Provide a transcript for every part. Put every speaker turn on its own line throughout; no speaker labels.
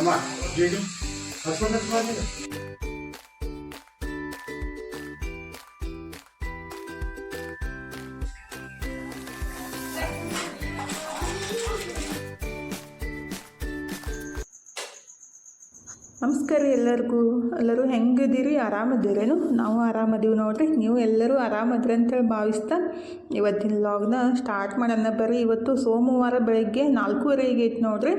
ಅಮ್ಮ ಜೀಡು ಹಸ್ಬಂಡ್ ಮಾಡಿದೆ.
ನಮಸ್ಕಾರ ರೀ ಎಲ್ಲರೂ ಹೆಂಗಿದ್ದೀರಿ? ಆರಾಮದಿರೇನು? ನಾವು ಆರಾಮದೀವಿ ನೋಡ್ರಿ. ನೀವು ಎಲ್ಲರೂ ಆರಾಮದ್ರಿ ಅಂತೇಳಿ ಭಾವಿಸ್ತಾ ಇವತ್ತಿನ ವ್ಲಾಗ್ನ ಸ್ಟಾರ್ಟ್ ಮಾಡೋಣ ಬರ್ರಿ. ಇವತ್ತು ಸೋಮವಾರ ಬೆಳಗ್ಗೆ 4:30 ಆಗೈತೆ ನೋಡ್ರಿ.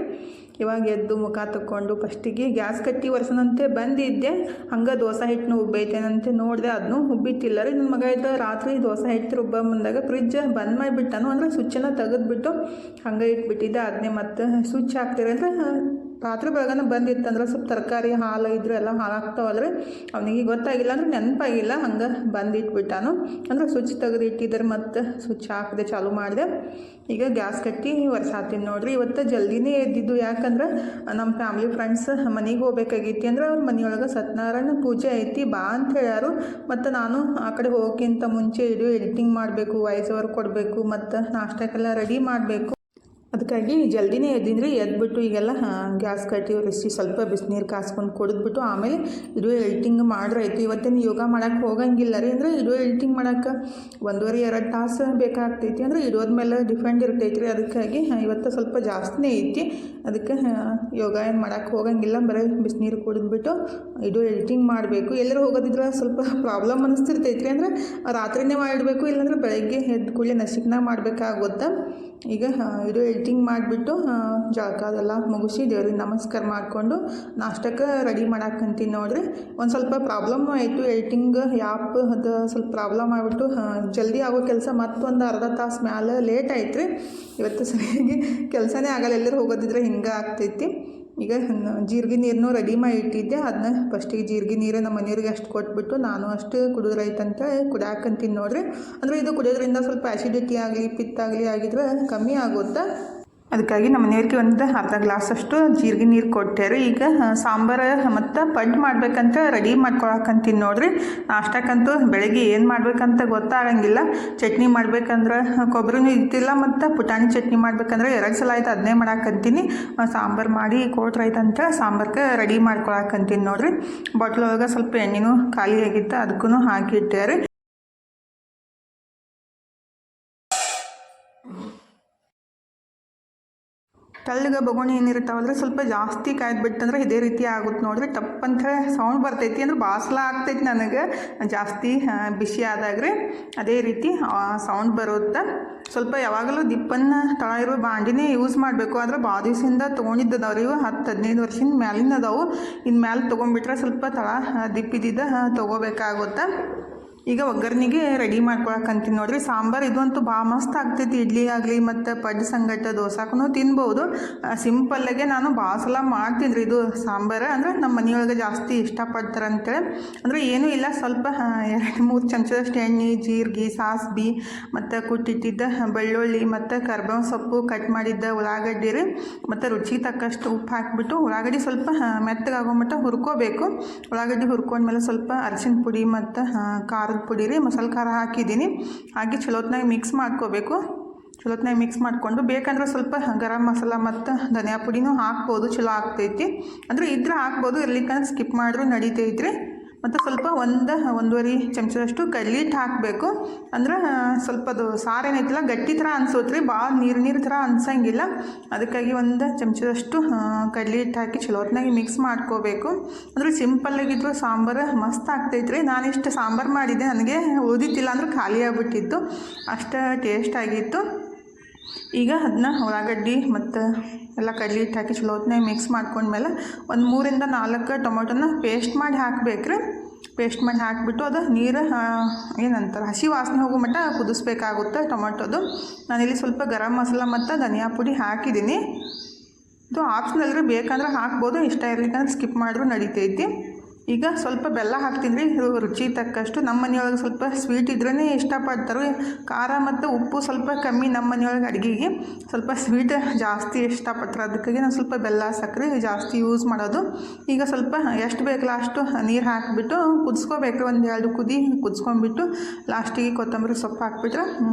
ಇವಾಗ ಎದ್ದು ಮುಖ ತಕ್ಕೊಂಡು ಫಸ್ಟಿಗೆ ಗ್ಯಾಸ್ ಕಟ್ಟಿ ಒರೆಸೋಣಂತೆ ಬಂದಿದ್ದೆ. ಹಂಗೆ ದೋಸೆ ಹಿಟ್ಟನ್ನು ಉಬ್ಬೈತೇನಂತೆ ನೋಡಿದೆ, ಅದನ್ನೂ ಉಬ್ಬಿಟ್ಟಿಲ್ಲ ರೀ. ನನ್ನ ಮಗ ಇದ್ದ ರಾತ್ರಿ ದೋಸೆ ಹಿಟ್ಟು ರುಬ್ಬ ಮುಂದಾಗ ಫ್ರಿಜ್ ಬಂದ್ ಮಾಡಿಬಿಟ್ಟಾನು. ಅಂದರೆ ಸ್ವಿಚ್ಚನ್ನು ತೆಗೆದ್ಬಿಟ್ಟು ಹಂಗೆ ಇಟ್ಬಿಟ್ಟಿದ್ದೆ. ಅದನ್ನೇ ಮತ್ತೆ ಸ್ವಿಚ್ ಹಾಕ್ತೀರಿ ಅಂದರೆ ರಾತ್ರಿ ಬೆಳಗನ ಬಂದಿತ್ತಂದ್ರೆ ಸ್ವಲ್ಪ ತರಕಾರಿ ಹಾಲು ಇದ್ರೆ ಎಲ್ಲ ಹಾಳಾಗ್ತಾವಲ್ರಿ. ಅವನಿಗೆ ಗೊತ್ತಾಗಿಲ್ಲ ಅಂದ್ರೆ ನೆನಪಾಗಿಲ್ಲ, ಹಂಗೆ ಬಂದಿಟ್ಬಿಟ್ಟಾನು. ಅಂದ್ರೆ ಸ್ವಿಚ್ ತೆಗೆದು ಇಟ್ಟಿದ್ರೆ ಮತ್ತೆ ಸ್ವಿಚ್ ಹಾಕಿದೆ, ಚಾಲು ಮಾಡಿದೆ. ಈಗ ಗ್ಯಾಸ್ ಕಟ್ಟಿ ಒರೆಸಾತೀನಿ ನೋಡ್ರಿ. ಇವತ್ತು ಜಲ್ದಿನೇ ಎದ್ದಿದ್ದು, ಯಾಕಂದ್ರೆ ನಮ್ಮ ಫ್ಯಾಮ್ಲಿ ಫ್ರೆಂಡ್ಸ್ ಮನೆಗೆ ಹೋಗ್ಬೇಕಾಗೈತಿ. ಅಂದ್ರೆ ಅವ್ರ ಮನೆಯೊಳಗೆ ಸತ್ಯನಾರಾಯಣ ಪೂಜೆ ಐತಿ, ಬಾ ಅಂತ ಹೇಳ್ಯಾರು. ಮತ್ತು ನಾನು ಆ ಕಡೆ ಹೋಗೋಕ್ಕಿಂತ ಮುಂಚೆ ಎಡಿಟಿಂಗ್ ಮಾಡಬೇಕು, ವಾಯ್ಸ್ ಓವರ್ ಕೊಡಬೇಕು, ಮತ್ತು ನಾಷ್ಟಕ್ಕೆಲ್ಲ ರೆಡಿ ಮಾಡಬೇಕು. ಅದಕ್ಕಾಗಿ ಜಲ್ದಿನೇ ಎದ್ದಿನ್ರಿ. ಎದ್ಬಿಟ್ಟು ಈಗೆಲ್ಲ ಗ್ಯಾಸ್ ಕಟ್ಟಿ ಒರೆಸಿ ಸ್ವಲ್ಪ ಬಿಸಿನೀರು ಕಾಸ್ಕೊಂಡು ಕುಡಿದ್ಬಿಟ್ಟು ಆಮೇಲೆ ವಿಡಿಯೋ ಎಡಿಟಿಂಗ್ ಮಾಡ್ರಾಯ್ತು. ಇವತ್ತೇನು ಯೋಗ ಮಾಡೋಕ್ಕೆ ಹೋಗಂಗಿಲ್ಲ ರೀ. ಅಂದರೆ ವಿಡಿಯೋ ಎಡಿಟಿಂಗ್ ಮಾಡೋಕ್ಕೆ 1.5-2 ತಾಸು ಬೇಕಾಗ್ತೈತಿ. ಅಂದರೆ ಇಡೋದ ಮೇಲೆ ಡಿಫೆಂಡ್ ಇರ್ತೈತಿ ರೀ. ಅದಕ್ಕಾಗಿ ಇವತ್ತು ಸ್ವಲ್ಪ ಜಾಸ್ತಿನೇ ಐತಿ. ಅದಕ್ಕೆ ಯೋಗ ಏನು ಮಾಡೋಕ್ಕೆ ಹೋಗಂಗಿಲ್ಲ, ಬರೀ ಬಿಸಿನೀರು ಕುಡಿದ್ಬಿಟ್ಟು ವಿಡಿಯೋ ಎಡಿಟಿಂಗ್ ಮಾಡಬೇಕು. ಎಲ್ಲರೂ ಹೋಗೋದಿದ್ರೆ ಸ್ವಲ್ಪ ಪ್ರಾಬ್ಲಮ್ ಅನ್ನಿಸ್ತಿರ್ತೈತಿ ರೀ. ಅಂದರೆ ರಾತ್ರಿನೇ ಮಾಡಿಡಬೇಕು, ಇಲ್ಲಾಂದ್ರೆ ಬೆಳಗ್ಗೆ ಎದ್ದು ಕೂಡಲೇ ನಸಿಕ್ನಾಗ ಮಾಡಬೇಕಾಗುತ್ತೆ. ಈಗ ವಿಡಿಯೋ ಎಡಿಟಿಂಗ್ ಮಾಡಿಬಿಟ್ಟು ಜಳಕ ಅದೆಲ್ಲ ಮುಗಿಸಿ ದೇವ್ರಿಗೆ ನಮಸ್ಕಾರ ಮಾಡಿಕೊಂಡು ನಾಷ್ಟಕ್ಕೆ ರೆಡಿ ಮಾಡಾಕಂತೀನಿ ನೋಡ್ರಿ. ಒಂದು ಸ್ವಲ್ಪ ಪ್ರಾಬ್ಲಮ್ ಆಯಿತು, ಎಡಿಟಿಂಗ್ ಆ್ಯಪ್ ಅದು ಸ್ವಲ್ಪ ಪ್ರಾಬ್ಲಮ್ ಆಗಿಬಿಟ್ಟು ಜಲ್ದಿ ಆಗೋ ಕೆಲಸ ಮತ್ತೊಂದು ಅರ್ಧ ತಾಸು ಮ್ಯಾಲೆ ಲೇಟ್ ಆಯ್ತು ರೀ. ಇವತ್ತು ಸರಿಯಾಗಿ ಕೆಲಸನೇ ಆಗಲ್ಲ, ಎಲ್ಲರೂ ಹೋಗೋದಿದ್ರೆ ಹಿಂಗೆ ಆಗ್ತೈತಿ. ಈಗ ಜೀರಿಗೆ ನೀರನ್ನು ರೆಡಿ ಮಾಡಿ ಇಟ್ಟಿದ್ದೆ. ಅದನ್ನ ಫಸ್ಟಿಗೆ ಜೀರಿಗೆ ನೀರು ನಮ್ಮ ಮನೆಯವ್ರಿಗೆ ಅಷ್ಟು ಕೊಟ್ಬಿಟ್ಟು ನಾನು ಅಷ್ಟು ಕುಡಿದ್ರೈತಂತ ಕುಡಿಯಾಕಂತೀನಿ ನೋಡ್ರಿ. ಅಂದರೆ ಇದು ಕುಡಿಯೋದ್ರಿಂದ ಸ್ವಲ್ಪ ಆ್ಯಸಿಡಿಟಿ ಆಗಲಿ ಪಿತ್ತಾಗಲಿ ಆಗಿದ್ರೆ ಕಮ್ಮಿ ಆಗುತ್ತೆ. ಅದಕ್ಕಾಗಿ ನಮ್ಮ ಮನೆಯವ್ರಿಗೆ ಒಂದು ಅರ್ಧ ಗ್ಲಾಸಷ್ಟು ಜೀರಿಗೆ ನೀರು ಕೊಟ್ಟೆರು. ಈಗ ಸಾಂಬಾರು ಮತ್ತು ಪಡ್ಡು ಮಾಡ್ಬೇಕಂತ ರೆಡಿ ಮಾಡ್ಕೊಳಕಂತೀನಿ ನೋಡ್ರಿ. ನಾಷ್ಟಕ್ಕಂತೂ ಬೆಳಗ್ಗೆ ಏನು ಮಾಡ್ಬೇಕಂತ ಗೊತ್ತಾಗಂಗಿಲ್ಲ. ಚಟ್ನಿ ಮಾಡ್ಬೇಕಂದ್ರೆ ಕೊಬ್ಬರಿನೂ ಇದ್ದಿಲ್ಲ, ಮತ್ತು ಪುಟಾಣಿ ಚಟ್ನಿ ಮಾಡ್ಬೇಕಂದ್ರೆ 2 ಸಲ ಆಯ್ತು ಅದನ್ನೇ ಮಾಡಾಕಂತೀನಿ. ಸಾಂಬಾರು ಮಾಡಿ ಕೊಟ್ರೈತಂತ ಸಾಂಬಾರ್ಗೆ ರೆಡಿ ಮಾಡ್ಕೊಳಕಂತೀನಿ ನೋಡ್ರಿ. ಬಾಟ್ಲೊಳಗೆ ಸ್ವಲ್ಪ ಎಣ್ಣೆನೂ ಖಾಲಿ ಆಗಿತ್ತು, ಅದಕ್ಕೂ ಹಾಕಿಟ್ಟೆ. ತೆಳ್ಳಗೆ ಬೊಗಣಿ ಏನಿರ್ತಾವಲ್ರಿ, ಸ್ವಲ್ಪ ಜಾಸ್ತಿ ಕಾಯ್ದುಬಿಟ್ಟಂದ್ರೆ ಇದೇ ರೀತಿ ಆಗುತ್ತೆ ನೋಡ್ರಿ. ಟಪ್ಪಂತ ಸೌಂಡ್ ಬರ್ತೈತಿ. ಅಂದ್ರೆ ಬಾಸ್ಲ ಆಗ್ತೈತಿ ನನಗೆ ಜಾಸ್ತಿ ಬಿಸಿ ಆದಾಗ್ರಿ ಅದೇ ರೀತಿ ಸೌಂಡ್ ಬರುತ್ತೆ. ಸ್ವಲ್ಪ ಯಾವಾಗಲೂ ದಿಪ್ಪನ್ನು ತಳ ಇರೋ ಬಾಂಡಿನೇ ಯೂಸ್ ಮಾಡಬೇಕು. ಆದರೆ ಭಾಳ ದಿವಸದಿಂದ ತೊಗೊಂಡಿದ್ದದವ್ರಿ, ಇವು 10-15 ವರ್ಷದ ಮ್ಯಾಲಿನ ಅದಾವು. ಇನ್ನು ಮ್ಯಾಲೆ ತೊಗೊಂಡ್ಬಿಟ್ರೆ ಸ್ವಲ್ಪ ತಳ ದಿಪ್ಪಿದ್ದ ತೊಗೋಬೇಕಾಗುತ್ತೆ. ಈಗ ಒಗ್ಗರ್ನಿಗೆ ರೆಡಿ ಮಾಡ್ಕೊಳಕಂತೀನಿ ನೋಡ್ರಿ. ಸಾಂಬಾರು ಇದಂತೂ ಭಾಳ ಮಸ್ತ್ ಆಗ್ತೈತಿ. ಇಡ್ಲಿ ಆಗಲಿ ಮತ್ತು ಪಡ್ಡು ಸಂಗಟ ದೋಸಾಗೂ ತಿನ್ಬೋದು. ಸಿಂಪಲ್ಲಾಗೆ ನಾನು ಭಾಳ ಸಲ ಮಾಡ್ತೀನಿ ರೀ ಇದು ಸಾಂಬಾರು. ಅಂದರೆ ನಮ್ಮ ಮನೆಯೊಳಗೆ ಜಾಸ್ತಿ ಇಷ್ಟಪಡ್ತಾರೆ ಅಂತೇಳಿ. ಅಂದರೆ ಏನೂ ಇಲ್ಲ, ಸ್ವಲ್ಪ 2-3 ಚಮಚದಷ್ಟು ಎಣ್ಣೆ, ಜೀರಿಗೆ, ಸಾಸ್ಬೆ ಮತ್ತು ಕುಟ್ಟಿಟ್ಟಿದ್ದ ಬೆಳ್ಳುಳ್ಳಿ ಮತ್ತು ಕರ್ಬೇವಿನ ಸೊಪ್ಪು, ಕಟ್ ಮಾಡಿದ್ದ ಉಳ್ಳಾಗಡ್ಡಿ ರೀ, ಮತ್ತು ರುಚಿಗೆ ತಕ್ಕಷ್ಟು ಉಪ್ಪು ಹಾಕಿಬಿಟ್ಟು ಉಳ್ಳಾಗಡ್ಡಿ ಸ್ವಲ್ಪ ಮೆತ್ತಗಾಗೋ ಮಟ್ಟ ಹುರ್ಕೋಬೇಕು. ಉಳ್ಳಾಗಡ್ಡಿ ಹುರ್ಕೊಂಡ್ಮೇಲೆ ಸ್ವಲ್ಪ ಅರಿಶಿನ ಪುಡಿ ಮತ್ತು ಖಾರದ ಪುಡಿ ರೀ, ಮಸಾಲೆ ಖಾರ ಹಾಕಿದ್ದೀನಿ. ಹಾಗೆ ಚಲೋತ್ನಾಗ ಮಿಕ್ಸ್ ಮಾಡ್ಕೋಬೇಕು. ಚಲೋತ್ನಾಗ ಮಿಕ್ಸ್ ಮಾಡಿಕೊಂಡು ಬೇಕಂದ್ರೆ ಸ್ವಲ್ಪ ಗರಂ ಮಸಾಲ ಮತ್ತು ಧನಿಯಾ ಪುಡಿನೂ ಹಾಕ್ಬೋದು, ಚಲೋ ಆಗ್ತೈತಿ. ಅಂದರೆ ಇದ್ರೆ ಹಾಕ್ಬೋದು, ಇರ್ಲಿಕ್ಕಂದ್ರೆ ಸ್ಕಿಪ್ ಮಾಡಿದ್ರು ನಡೀತೈತ್ರಿ. ಮತ್ತು ಸ್ವಲ್ಪ 1-1.5 ಚಮಚದಷ್ಟು ಕಡ್ಲಿ ಹಿಟ್ಟು ಹಾಕಬೇಕು. ಅಂದ್ರೆ ಸ್ವಲ್ಪ ಅದು ಸಾರು ಏನೈತಿಲ್ಲ ಗಟ್ಟಿ ಥರ ಅನ್ಸೋತ್ರಿ, ಭಾಳ ನೀರು ಥರ ಅನ್ಸಂಗಿಲ್ಲ. ಅದಕ್ಕಾಗಿ 1 ಚಮಚದಷ್ಟು ಕಡ್ಲಿ ಹಿಟ್ಟು ಹಾಕಿ ಚಲೋತ್ನಾಗಿ ಮಿಕ್ಸ್ ಮಾಡ್ಕೋಬೇಕು. ಅಂದರೆ ಸಿಂಪಲ್ಲಾಗಿದ್ರು ಸಾಂಬಾರು ಮಸ್ತ್ ಆಗ್ತೈತ್ರಿ. ನಾನಿಷ್ಟು ಸಾಂಬಾರು ಮಾಡಿದ್ದೆ, ನನಗೆ ಉಳಿದಿತ್ತಿಲ್ಲ ಅಂದ್ರೆ ಖಾಲಿ ಆಗಿಬಿಟ್ಟಿತ್ತು, ಅಷ್ಟು ಟೇಸ್ಟ್ ಆಗಿತ್ತು. ಈಗ ಅದನ್ನ ಉಳ್ಳಾಗಡ್ಡಿ ಮತ್ತು ಎಲ್ಲ ಕಡ್ಲಿ ಹಿಟ್ಟು ಹಾಕಿ ಚಲೋತ್ನಾಗ ಮಿಕ್ಸ್ ಮಾಡ್ಕೊಂಡ್ಮೇಲೆ 3-4 ಟೊಮೊಟೊನ ಪೇಸ್ಟ್ ಮಾಡಿ ಹಾಕಬೇಕ್ರಿ. ಪೇಸ್ಟ್ ಮಾಡಿ ಹಾಕಿಬಿಟ್ಟು ಅದು ನೀರು ಏನಂತಾರೆ ಹಸಿ ವಾಸನೆ ಹೋಗೋ ಮಟ್ಟ ಕುದಿಸ್ಬೇಕಾಗುತ್ತೆ ಟೊಮೊಟೊದು. ನಾನಿಲ್ಲಿ ಸ್ವಲ್ಪ ಗರಂ ಮಸಾಲ ಮತ್ತು ಧನಿಯಾ ಪುಡಿ ಹಾಕಿದ್ದೀನಿ. ಇದು ಆಪ್ಷನಲ್ ರೀ, ಬೇಕಂದ್ರೆ ಹಾಕ್ಬೋದು, ಇಷ್ಟ ಇರ್ಲಿಕ್ಕಂದ್ರೆ ಸ್ಕಿಪ್ ಮಾಡಿದ್ರು ನಡೀತೈತಿ. ಈಗ ಸ್ವಲ್ಪ ಬೆಲ್ಲ ಹಾಕ್ತೀನಿ ರೀ, ಇದು ರುಚಿ ತಕ್ಕಷ್ಟು. ನಮ್ಮ ಮನೆಯೊಳಗೆ ಸ್ವಲ್ಪ ಸ್ವೀಟ್ ಇದ್ರೇ ಇಷ್ಟಪಡ್ತಾರೆ. ಖಾರ ಮತ್ತು ಉಪ್ಪು ಸ್ವಲ್ಪ ಕಮ್ಮಿ ನಮ್ಮ ಮನೆಯೊಳಗೆ ಅಡುಗೆಗೆ, ಸ್ವಲ್ಪ ಸ್ವೀಟ್ ಜಾಸ್ತಿ ಇಷ್ಟಪಡ್ತಾರೆ. ಅದಕ್ಕಾಗಿ ನಾನು ಸ್ವಲ್ಪ ಬೆಲ್ಲ ಸಕ್ಕರೆ ಜಾಸ್ತಿ ಯೂಸ್ ಮಾಡೋದು. ಈಗ ಸ್ವಲ್ಪ ಎಷ್ಟು ಬೇಕಲ್ಲ ಅಷ್ಟು ನೀರು ಹಾಕಿಬಿಟ್ಟು ಕುದಿಸ್ಕೋಬೇಕು. 1-2 ಕುದಿ ಕುದಿಸ್ಕೊಂಡ್ಬಿಟ್ಟು ಲಾಸ್ಟಿಗೆ ಕೊತ್ತಂಬರಿ ಸೊಪ್ಪು ಹಾಕ್ಬಿಟ್ರೆ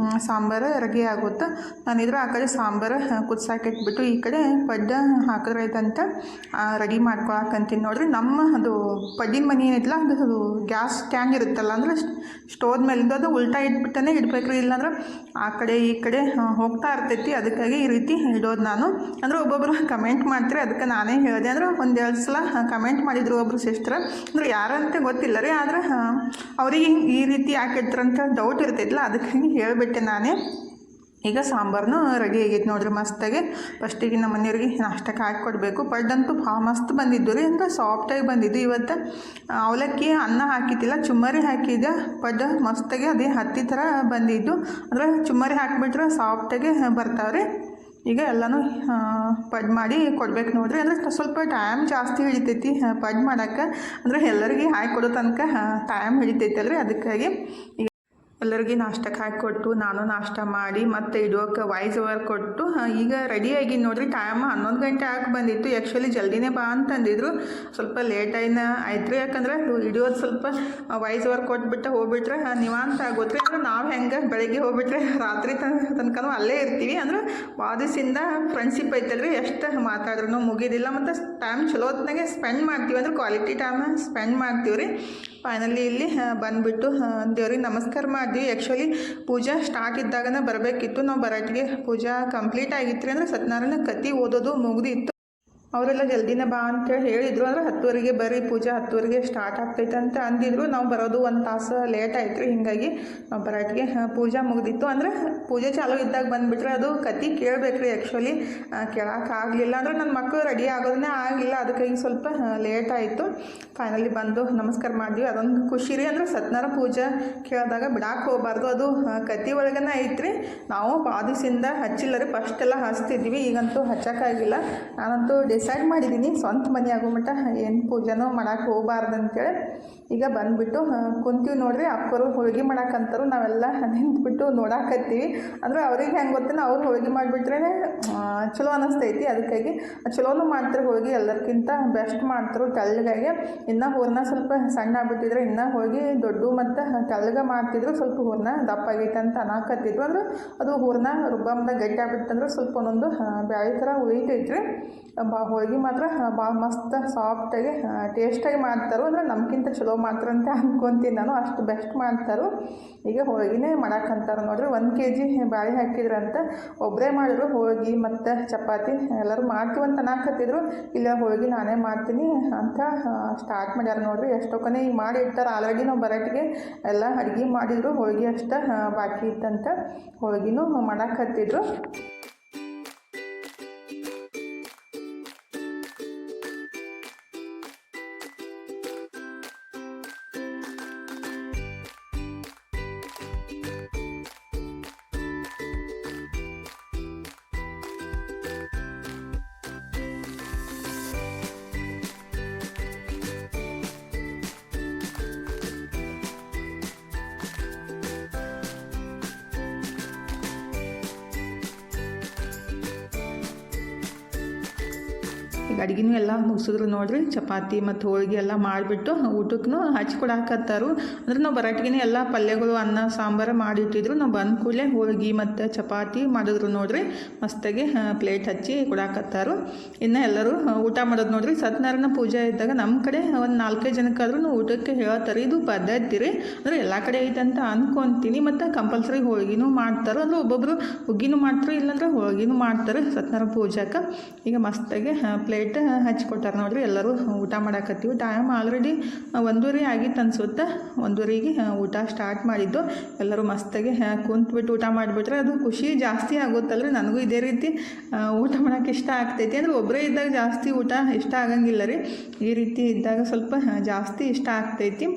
ಸಾಂಬಾರು ರೆಡಿ ಆಗುತ್ತೆ. ನಾನಿದ್ರೆ ಆ ಕಡೆ ಸಾಂಬಾರು ಕುದಿಸಾಕಿಟ್ಬಿಟ್ಟು ಈ ಕಡೆ ಪಡ್ಡ ಹಾಕಿದ್ರೆ ಆಯ್ತಂತ ರೆಡಿ ಮಾಡ್ಕೊಳಕಂತೀನಿ ನೋಡಿರಿ. ನಮ್ಮ ಅದು ಪಡ್ಡಿನ ಮನೆ ಏನಿಲ್ಲ ಅದು ಗ್ಯಾಸ್ ಸ್ಟ್ಯಾಂಡ್ ಇರುತ್ತಲ್ಲ, ಅಂದರೆ ಸ್ಟೋವ್ ಮೇಲಿಂದ ಅದು ಉಲ್ಟಾ ಇಟ್ಬಿಟ್ಟೇ ಇಡಬೇಕ್ರಿ, ಇಲ್ಲಾಂದ್ರೆ ಆ ಕಡೆ ಈ ಕಡೆ ಹೋಗ್ತಾ ಇರ್ತೈತಿ. ಅದಕ್ಕಾಗಿ ಈ ರೀತಿ ಇಡೋದು ನಾನು. ಅಂದರೆ ಒಬ್ಬೊಬ್ಬರು ಕಮೆಂಟ್ ಮಾಡ್ತಾರೆ, ಅದಕ್ಕೆ ನಾನೇ ಹೇಳಿದೆ. ಅಂದ್ರೆ 1-2 ಸಲ ಕಮೆಂಟ್ ಮಾಡಿದರು ಒಬ್ಬರು ಸಿಸ್ಟರ್, ಅಂದರೆ ಯಾರಂತ ಗೊತ್ತಿಲ್ಲ ರೀ, ಆದರೆ ಅವರಿಗೆ ಈ ರೀತಿ ಯಾಕೆ ಇಡ್ತಾರಂತ ಡೌಟ್ ಇರ್ತೈತಿಲ್ಲ, ಅದಕ್ಕಾಗಿ ಹೇಳಿಬಿಟ್ಟೆ ನಾನೇ. ಈಗ ಸಾಂಬಾರನು ರೆಡಿ ಆಗೈತೆ ನೋಡಿರಿ ಮಸ್ತಾಗಿ. ಫಸ್ಟಿಗೆ ನಮ್ಮ ಮನೆಯವ್ರಿಗೆ ನಾಷ್ಟಕ್ಕೆ ಹಾಕಿ ಕೊಡಬೇಕು. ಪಡ್ಡಂತೂ ಭಾಳ ಮಸ್ತ್ ಬಂದಿದ್ದು ರೀ, ಅಂದರೆ ಸಾಫ್ಟಾಗಿ ಬಂದಿದ್ದು. ಇವತ್ತು ಅವಲಕ್ಕಿ ಅನ್ನ ಹಾಕಿದ್ದಿಲ್ಲ, ಚುಮ್ಮರಿ ಹಾಕಿದ್ದೆ. ಪಡ್ಡ ಮಸ್ತಾಗಿ ಅದೇ ಹತ್ತಿ ಥರ ಬಂದಿದ್ದು, ಅಂದರೆ ಚುಮ್ಮರಿ ಹಾಕಿಬಿಟ್ರೆ ಸಾಫ್ಟಾಗಿ ಬರ್ತಾವ್ರಿ. ಈಗ ಎಲ್ಲನೂ ಪಡ್ ಮಾಡಿ ಕೊಡ್ಬೇಕು ನೋಡಿರಿ. ಅಂದರೆ ಸ್ವಲ್ಪ ಟೈಮ್ ಜಾಸ್ತಿ ಹಿಡಿತೈತಿ ಪಡ್ ಮಾಡೋಕ್ಕೆ, ಅಂದರೆ ಎಲ್ಲರಿಗೆ ಹಾಕಿ ಕೊಡೋ ತನಕ ಟೈಮ್ ಹಿಡಿತೈತಲ್ರಿ. ಅದಕ್ಕಾಗಿ ಎಲ್ಲರಿಗೆ ನಾಷ್ಟಕ್ಕೆ ಹಾಕಿಕೊಟ್ಟು ನಾನು ನಾಷ್ಟ ಮಾಡಿ ಮತ್ತೆ ಇಡೋಕೆ ವಾಯ್ಸ್ ಓವರ್ ಕೊಟ್ಟು ಈಗ ರೆಡಿಯಾಗಿ ನೋಡಿರಿ. ಟೈಮ್ 11 ಗಂಟೆ ಆಗಿ ಬಂದಿತ್ತು. ಆ್ಯಕ್ಚುಲಿ ಜಲ್ದಿನೇ ಬಾ ಅಂತಂದಿದ್ರು, ಸ್ವಲ್ಪ ಲೇಟಾಯಿನ ಆಯ್ತು ರೀ. ಯಾಕಂದ್ರೆ ಹಿಡಿಯೋದು ಸ್ವಲ್ಪ ವಾಯ್ಸ್ ಓವರ್ ಕೊಟ್ಬಿಟ್ಟು ಹೋಗ್ಬಿಟ್ರೆ ನಿವಾಂತ ಆಗುತ್ತೆ ರೀ. ಅಂದ್ರೆ ನಾವು ಹೆಂಗೆ ಬೆಳಗ್ಗೆ ಹೋಗ್ಬಿಟ್ರೆ ರಾತ್ರಿ ತನಕನೂ ಅಲ್ಲೇ ಇರ್ತೀವಿ. ಅಂದ್ರೆ ವಾದಿಸಿಂದ ಫ್ರೆಂಡ್ಶಿಪ್ ಐತಲ್ರಿ, ಎಷ್ಟು ಮಾತಾಡ್ರೂ ಮುಗಿಯೋದಿಲ್ಲ. ಮತ್ತು ಟೈಮ್ ಚಲೋ ಹೊತ್ನಾಗೆ ಸ್ಪೆಂಡ್ ಮಾಡ್ತೀವಿ, ಅಂದ್ರೆ ಕ್ವಾಲಿಟಿ ಟೈಮ್ ಸ್ಪೆಂಡ್ ಮಾಡ್ತೀವಿ ರೀ. ಫೈನಲಿ ಇಲ್ಲಿ ಬಂದುಬಿಟ್ಟು ದೇವ್ರಿಗೆ ನಮಸ್ಕಾರ ಮಾಡಿದ್ವಿ. ಆ್ಯಕ್ಚುಲಿ ಪೂಜಾ ಸ್ಟಾರ್ಟ್ ಇದ್ದಾಗನೇ ಬರಬೇಕಿತ್ತು. ನಾವು ಬರೋಟ್ಟಿಗೆ ಪೂಜಾ ಕಂಪ್ಲೀಟ್ ಆಗಿತ್ತು ರೀ. ಅಂದರೆ ಸತ್ಯನಾರಾಯಣ ಕತೆ ಓದೋದು ಮುಗಿದಿತ್ತು. ಅವರೆಲ್ಲ ಜಲ್ದಿನೇ ಬಾ ಅಂತೇಳಿ ಹೇಳಿದರು. ಅಂದರೆ 10ವರೆಗೆ ಬರ್ರಿ, ಪೂಜಾ 10ವರೆಗೆ ಸ್ಟಾರ್ಟ್ ಆಗ್ತೈತೆ ಅಂತ ಅಂದಿದ್ರು. ನಾವು ಬರೋದು 1 ತಾಸು ಲೇಟ್ ಆಯ್ತು ರೀ. ಹೀಗಾಗಿ ನಾವು ಬರೋಟ್ಟಿಗೆ ಪೂಜಾ ಮುಗಿದಿತ್ತು. ಅಂದರೆ ಪೂಜೆ ಚಾಲೂ ಇದ್ದಾಗ ಬಂದುಬಿಟ್ರೆ ಅದು ಕತೆ ಕೇಳಬೇಕು ರೀ. ಆ್ಯಕ್ಚುಲಿ ಕೇಳೋಕ್ಕಾಗಲಿಲ್ಲ, ಅಂದರೆ ನನ್ನ ಮಕ್ಕಳು ರೆಡಿ ಆಗೋದನ್ನೇ ಆಗಿಲ್ಲ. ಅದಕ್ಕಾಗಿ ಸ್ವಲ್ಪ ಲೇಟ್ ಆಯಿತು. ಫೈನಲಿ ಬಂದು ನಮಸ್ಕಾರ ಮಾಡಿದ್ವಿ. ಅದೊಂದು ಖುಷಿ ರೀ. ಅಂದರೆ ಸತ್ಯನಾರಾಯಣ ಪೂಜೆ ಕೇಳಿದಾಗ ಬಿಡಾಕೆ ಹೋಗಬಾರ್ದು, ಅದು ಕತೆ ಒಳಗನೆ ಐತ್ರಿ. ನಾವು ಪಾದಿಸಿಂದ ಹಚ್ಚಿಲ್ಲ ರೀ, ಫಸ್ಟೆಲ್ಲ ಹಚ್ತಿದ್ವಿ, ಈಗಂತೂ ಹಚ್ಚೋಕ್ಕಾಗಿಲ್ಲ. ನಾನಂತೂ ಡಿಸೈಡ್ ಮಾಡಿದ್ದೀನಿ ಸ್ವಂತ ಮನೆ ಆಗೋ ಮಟ್ಟ ಏನು ಪೂಜೆನೂ ಮಾಡೋಕೆ ಹೋಗಬಾರ್ದು ಅಂತೇಳಿ. ಈಗ ಬಂದುಬಿಟ್ಟು ಕುಂತೀವಿ ನೋಡ್ರಿ. ಅಕ್ಕರು ಹೋಳಿಗೆ ಮಾಡಾಕಂತಾರು, ನಾವೆಲ್ಲ ನಿಂತ್ಬಿಟ್ಟು ನೋಡಾಕತ್ತೀವಿ. ಅಂದರೆ ಅವ್ರಿಗೆ ಹೆಂಗೆ ಗೊತ್ತೇನೋ, ಅವ್ರು ಹೋಳಿಗೆ ಮಾಡಿಬಿಟ್ರೆ ಚಲೋ ಅನ್ನಿಸ್ತೈತಿ. ಅದಕ್ಕಾಗಿ ಚಲೋನು ಮಾಡ್ತಾರೆ ಹೋಳಿಗೆ, ಎಲ್ಲರಿಗಿಂತ ಬೆಸ್ಟ್ ಮಾಡ್ತಾರೆ ತೆಳ್ಳಗಾಗಿ. ಇನ್ನು ಹೂರಣ ಸ್ವಲ್ಪ ಸಣ್ಣ ಆಗ್ಬಿಟ್ಟಿದ್ರೆ ಇನ್ನೂ ಹೋಳಿಗೆ ದೊಡ್ಡ ಮತ್ತು ತೆಳ್ಳಗೆ ಮಾಡ್ತಿದ್ರು. ಸ್ವಲ್ಪ ಹೂರಣ ದಪ್ಪ ಆಗೈತೆ ಅಂತ ಅನ್ನಕತ್ತಿದ್ರು. ಅಂದ್ರೆ ಅದು ಹೂರಣ ರುಬ್ಬಂದಾಗ ಗಟ್ಟಿ ಆಗ್ಬಿಟ್ಟಂದ್ರೆ ಸ್ವಲ್ಪ ಒಂದೊಂದು ಬ್ಯಾಳಿ ಥರ ಉಳಿತೈತ್ರಿ. ಹೋಳಿಗೆ ಮಾತ್ರ ಭಾಳ ಮಸ್ತ್ ಸಾಫ್ಟಾಗಿ ಟೇಸ್ಟಾಗಿ ಮಾಡ್ತಾರೆ. ಅಂದರೆ ನಮ್ಗಿಂತ ಚಲೋ ಮಾಡ್ತಾರೆ ಅಂತ ಅಂದ್ಕೊತೀನಿ ನಾನು, ಅಷ್ಟು ಬೆಸ್ಟ್ ಮಾಡ್ತಾರೆ. ಈಗ ಹೋಳಿಗೆನೇ ಮಾಡಾಕಂತಾರೆ ನೋಡ್ರಿ. 1 kg ಬ್ಯಾಳಿ ಹಾಕಿದ್ರಂತ. ಒಬ್ಬರೇ ಮಾಡಿದ್ರು ಹೋಳಿಗೆ ಮತ್ತು ಚಪಾತಿ, ಎಲ್ಲರೂ ಮಾಡ್ತೀವಿ ಅಂತ ಅನ್ನಕತ್ತಿದ್ರು. ಇಲ್ಲ ಹೋಳಿಗೆ ನಾನೇ ಮಾಡ್ತೀನಿ ಅಂತ ಸ್ಟಾರ್ಟ್ ಮಾಡ್ಯಾರ ನೋಡ್ರಿ. ಎಷ್ಟೊಕ್ಕನೇ ಈಗ ಮಾಡಿ ಇಡ್ತಾರೆ. ಆಲ್ರೆಡಿ ನಾವು ಬರೋಟ್ಟಿಗೆ ಎಲ್ಲ ಅಡುಗೆ ಮಾಡಿದ್ರು, ಹೋಳಿಗೆ ಅಷ್ಟೇ ಬಾಕಿ ಇತ್ತಂತ ಹೋಳಿಗೆನೂ ಮಾಡಾಕತ್ತಿದ್ರು. ಈಗ ಅಡುಗೆನೂ ಎಲ್ಲ ಮುಗಿಸಿದ್ರು ನೋಡ್ರಿ. ಚಪಾತಿ ಮತ್ತು ಹೋಳಿಗೆ ಎಲ್ಲ ಮಾಡಿಬಿಟ್ಟು ಊಟಕ್ಕೂ ಹಚ್ಕೊಡಾಕತ್ತಾರು. ಅಂದ್ರೆ ನಾವು ಬರೋಟ್ಟಿಗೆ ಎಲ್ಲ ಪಲ್ಯಗಳು ಅನ್ನ ಸಾಂಬಾರು ಮಾಡಿಟ್ಟಿದ್ರು. ನಾವು ಬಂದ ಕೂಡಲೇ ಹೋಳಿಗೆ ಮತ್ತು ಚಪಾತಿ ಮಾಡಿದ್ರು ನೋಡ್ರಿ. ಮಸ್ತಾಗಿ ಪ್ಲೇಟ್ ಹಚ್ಚಿ ಕೊಡಾಕತ್ತಾರು. ಇನ್ನು ಎಲ್ಲರೂ ಊಟ ಮಾಡೋದು ನೋಡ್ರಿ. ಸತ್ಯನಾರಾಯಣ ಪೂಜೆ ಇದ್ದಾಗ ನಮ್ಮ ಕಡೆ ಒಂದು 4-5 ಜನಕ್ಕಾದ್ರೂ ಊಟಕ್ಕೆ ಹೇಳ್ತಾರೆ. ಇದು ಪದ್ಧತಿ ರೀ. ಅಂದರೆ ಎಲ್ಲ ಕಡೆ ಐತೆ ಅಂತ ಅಂದ್ಕೊತೀನಿ. ಮತ್ತು ಕಂಪಲ್ಸರಿ ಹೋಳಿಗೆನೂ ಮಾಡ್ತಾರೆ. ಅಂದರೆ ಒಬ್ಬೊಬ್ಬರು ಹುಗ್ಗಿನೂ ಮಾಡ್ತಾರೆ, ಇಲ್ಲಾಂದ್ರೆ ಹೋಳಿಗೆನೂ ಮಾಡ್ತಾರೆ ಸತ್ಯನಾರಾಯಣ ಪೂಜೆಗೆ. ಈಗ ಮಸ್ತಾಗಿ ಪ್ಲೇಟ್ ಹಚ್ಕೊಟ್ಟಾರೆ ನೋಡ್ರಿ. ಎಲ್ಲರೂ ಊಟ ಮಾಡಾಕತ್ತೀವಿ. ಟೈಮ್ ಆಲ್ರೆಡಿ 1:30 ಆಗಿತ್ತು ಅನ್ಸುತ್ತೆ. 1:30ಗೆ ಊಟ ಸ್ಟಾರ್ಟ್ ಮಾಡಿದ್ದು. ಎಲ್ಲರೂ ಮಸ್ತಾಗಿ ಕುಂತ್ಬಿಟ್ಟು ಊಟ ಮಾಡಿಬಿಟ್ರೆ ಅದು ಖುಷಿ ಜಾಸ್ತಿ ಆಗುತ್ತಲ್ರಿ. ನನಗೂ ಇದೇ ರೀತಿ ಊಟ ಮಾಡೋಕೆ ಇಷ್ಟ ಆಗ್ತೈತಿ. ಅಂದರೆ ಒಬ್ಬರೇ ಇದ್ದಾಗ ಜಾಸ್ತಿ ಊಟ ಇಷ್ಟ ಆಗಂಗಿಲ್ಲ ರೀ. ಈ ರೀತಿ ಇದ್ದಾಗ ಸ್ವಲ್ಪ ಜಾಸ್ತಿ ಇಷ್ಟ ಆಗ್ತೈತಿ.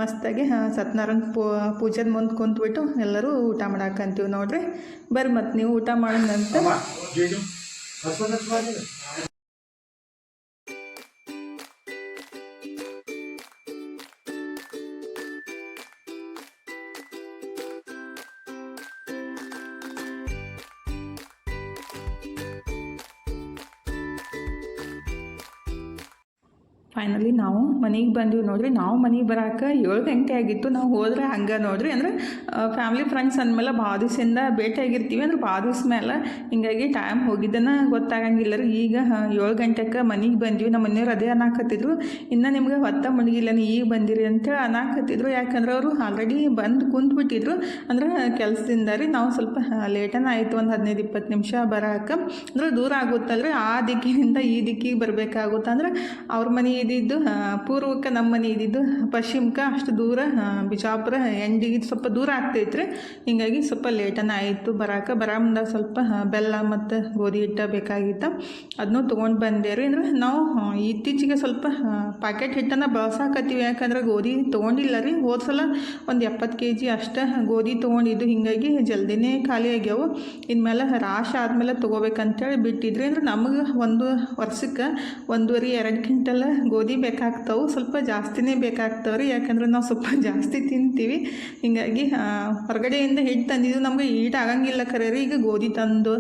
ಮಸ್ತಾಗಿ ಸತ್ಯನಾರಾಯಣ ಪೂಜೆದ ಮುಂದೆ ಕುಂತ್ಬಿಟ್ಟು ಎಲ್ಲರೂ ಊಟ ಮಾಡಾಕಂತೀವಿ ನೋಡ್ರಿ. ಬರ್ರಿ ಮತ್ತು ನೀವು ಊಟ ಮಾಡೋದಂತ. ಫೈನಲಿ ನಾವು ಮನೆಗೆ ಬಂದ್ವಿ ನೋಡ್ರಿ. ನಾವು ಮನೆಗೆ ಬರೋಕೆ 7 ಗಂಟೆ ಆಗಿತ್ತು. ನಾವು ಹೋದ್ರೆ ಹಂಗೆ ನೋಡ್ರಿ, ಅಂದರೆ ಫ್ಯಾಮ್ಲಿ ಫ್ರೆಂಡ್ಸ್ ಅಂದಮೇಲೆ ಭಾಳ ದಿವಸದಿಂದ ಭೇಟಿಯಾಗಿರ್ತೀವಿ, ಅಂದ್ರೆ ಭಾಳ ದಿವ್ಸ ಮೇಲೆ ಹಿಂಗಾಗಿ ಟೈಮ್ ಹೋಗಿದ್ದನ್ನು ಗೊತ್ತಾಗಂಗಿಲ್ಲ ರೀ. ಈಗ 7 ಗಂಟೆಗೆ ಮನೆಗೆ ಬಂದ್ವಿ. ನಮ್ಮ ಮನೆಯವ್ರು ಅದೇ ಅನ್ನಕತ್ತಿದ್ರು, ಇನ್ನು ನಿಮ್ಗೆ ಹೊತ್ತ ಮುಳುಗಿಲ್ಲ ಈಗ ಬಂದಿರಿ ಅಂತೇಳಿ ಅನ್ನಕತ್ತಿದ್ರು. ಯಾಕಂದ್ರೆ ಅವರು ಆಲ್ರೆಡಿ ಬಂದು ಕುಂತ್ಬಿಟ್ಟಿದ್ರು, ಅಂದ್ರೆ ಕೆಲಸದಿಂದ ರೀ. ನಾವು ಸ್ವಲ್ಪ ಲೇಟನ ಆಯಿತು, ಒಂದು 15-20 ನಿಮಿಷ ಬರೋಕೆ. ಅಂದ್ರೆ ದೂರ ಆಗುತ್ತಲ್ರಿ, ಆ ದಿಕ್ಕಿನಿಂದ ಈ ದಿಕ್ಕಿಗೆ ಬರಬೇಕಾಗುತ್ತೆ. ಅಂದ್ರೆ ಅವ್ರ ಮನೆ ಇದ್ದಿದ್ದು ಪೂರ್ವಕ್ಕೆ, ನಮ್ಮ ಮನೆ ಇದ್ದಿದ್ದು ಪಶ್ಚಿಮಕ್ಕೆ, ಅಷ್ಟು ದೂರ ಬಿಜಾಪುರ ಎಂಡಿಗೆ ಸ್ವಲ್ಪ ದೂರ ಆಗ್ತೈತ್ರಿ. ಹಿಂಗಾಗಿ ಸ್ವಲ್ಪ ಲೇಟನ ಆಯಿತು ಬರೋಕೆ. ಬರಾಮಂದ ಸ್ವಲ್ಪ ಬೆಲ್ಲ ಮತ್ತು ಗೋಧಿ ಹಿಟ್ಟು ಬೇಕಾಗಿತ್ತು, ಅದನ್ನೂ ತೊಗೊಂಡು ಬಂದೆ ರೀ. ಅಂದ್ರೆ ನಾವು ಇತ್ತೀಚೆಗೆ ಸ್ವಲ್ಪ ಪ್ಯಾಕೆಟ್ ಹಿಟ್ಟನ್ನು ಬಳಸಾಕತ್ತೀವಿ, ಯಾಕಂದ್ರೆ ಗೋಧಿ ತೊಗೊಂಡಿಲ್ಲ ರೀ. ಹೋದ ಸಲ ಒಂದು 70 kg ಅಷ್ಟೇ ಗೋಧಿ ತೊಗೊಂಡಿದ್ದು, ಹಿಂಗಾಗಿ ಜಲ್ದಿನೇ ಖಾಲಿ ಆಗ್ಯಾವು. ಇನ್ಮೇಲೆ ರಾಶಿ ಆದಮೇಲೆ ತೊಗೋಬೇಕಂತೇಳಿ ಬಿಟ್ಟಿದ್ರಿ. ಅಂದ್ರೆ ನಮಗೆ ಒಂದು ವರ್ಷಕ್ಕೆ 1.5-2 ಕ್ವಿಂಟಲ್ ಗೋಧಿ ಬೇಕಾಗ್ತಾವೆ, ಸ್ವಲ್ಪ ಜಾಸ್ತಿನೇ ಬೇಕಾಗ್ತಾವೆ ರೀ. ಯಾಕಂದ್ರೆ ನಾವು ಸ್ವಲ್ಪ ಜಾಸ್ತಿ ತಿಂತೀವಿ, ಹಿಂಗಾಗಿ ಹೊರಗಡೆಯಿಂದ ಹಿಟ್ಟು ತಂದಿದ್ದು ನಮಗೆ ಈಟ್ ಆಗಂಗಿಲ್ಲ ಖರೆ ರೀ. ಈಗ ಗೋಧಿ ತಂದು